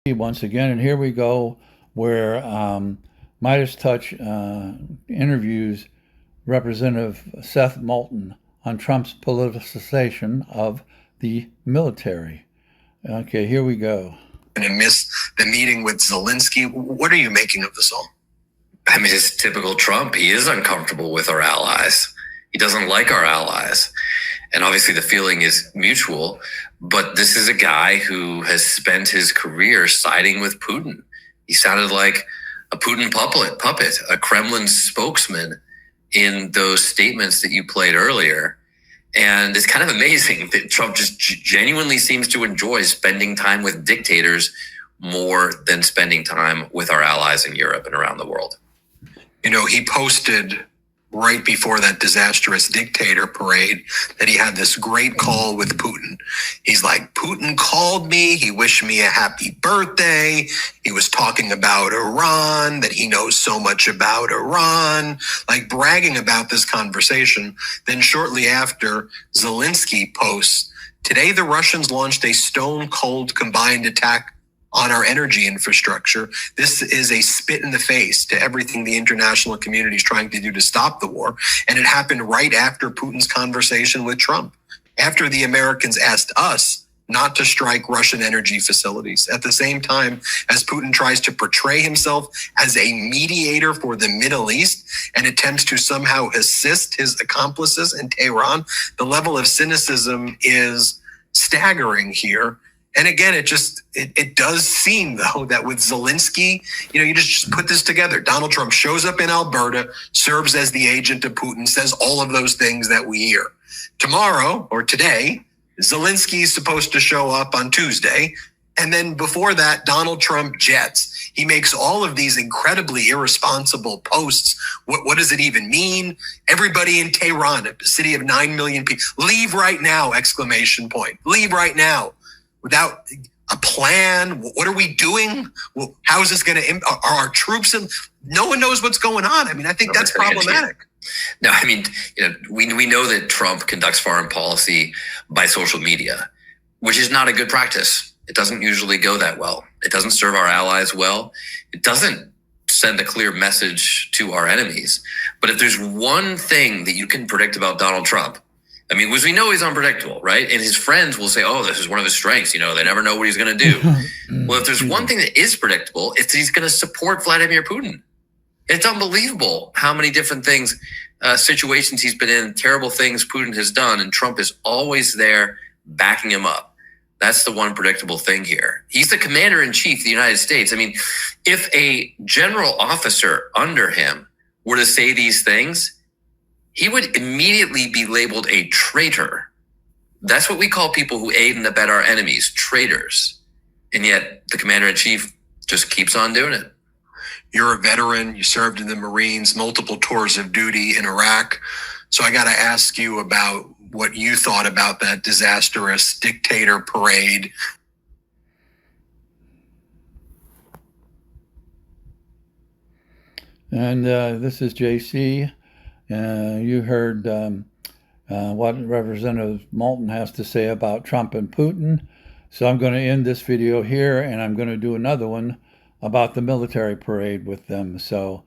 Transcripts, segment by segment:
Once again, and here we go where Midas Touch interviews Representative Seth Moulton on Trump's politicization of the military. Okay, here we go. And miss the meeting with Zelensky. What are you making of this all? I mean, it's typical Trump. He is uncomfortable with our allies. He doesn't like our allies. And obviously the feeling is mutual, but this is a guy who has spent his career siding with Putin. He sounded like a Putin puppet, a Kremlin spokesman in those statements that you played earlier. And it's kind of amazing that Trump just genuinely seems to enjoy spending time with dictators more than spending time with our allies in Europe and around the world. You know, he posted right before that disastrous dictator parade that he had this great call with Putin. He's like, Putin called me. He wished me a happy birthday. He was talking about Iran, that he knows so much about Iran, like bragging about this conversation. Then shortly after, Zelensky posts, today the Russians launched a stone-cold combined attack on our energy infrastructure. This is a spit in the face to everything the international community is trying to do to stop the war. And it happened right after Putin's conversation with Trump, after the Americans asked us not to strike Russian energy facilities, at the same time as Putin tries to portray himself as a mediator for the Middle East and attempts to somehow assist his accomplices in Tehran. The level of cynicism is staggering here. And again, it does seem, though, that with Zelensky, you just put this together. Donald Trump shows up in Alberta, serves as the agent of Putin, says all of those things that we hear. Tomorrow, or today, Zelensky is supposed to show up on Tuesday. And then before that, Donald Trump jets. He makes all of these incredibly irresponsible posts. What does it even mean? Everybody in Tehran, a city of 9 million people, leave right now, exclamation point. Leave right now. Without a plan, what are we doing? Well, how is this going to, are our troops in? No one knows what's going on. I mean, I think that's problematic. No, I mean, we know that Trump conducts foreign policy by social media, which is not a good practice. It doesn't usually go that well. It doesn't serve our allies well. It doesn't send a clear message to our enemies. But if there's one thing that you can predict about Donald Trump, I mean, because we know he's unpredictable, right? And his friends will say, oh, this is one of his strengths. They never know what he's going to do. Well, if there's one thing that is predictable, it's he's going to support Vladimir Putin. It's unbelievable how many different things, situations he's been in, terrible things Putin has done, and Trump is always there backing him up. That's the one predictable thing here. He's the commander-in-chief of the United States. I mean, if a general officer under him were to say these things, he would immediately be labeled a traitor. That's what we call people who aid and abet our enemies, traitors. And yet the commander-in-chief just keeps on doing it. You're a veteran. You served in the Marines, multiple tours of duty in Iraq. So I got to ask you about what you thought about that disastrous dictator parade. And this is JC. You heard what Representative Moulton has to say about Trump and Putin. So I'm going to end this video here, and I'm going to do another one about the military parade with them. So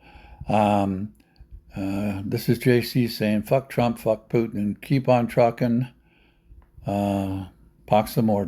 this is JC saying, fuck Trump, fuck Putin, and keep on trucking. Pox the more,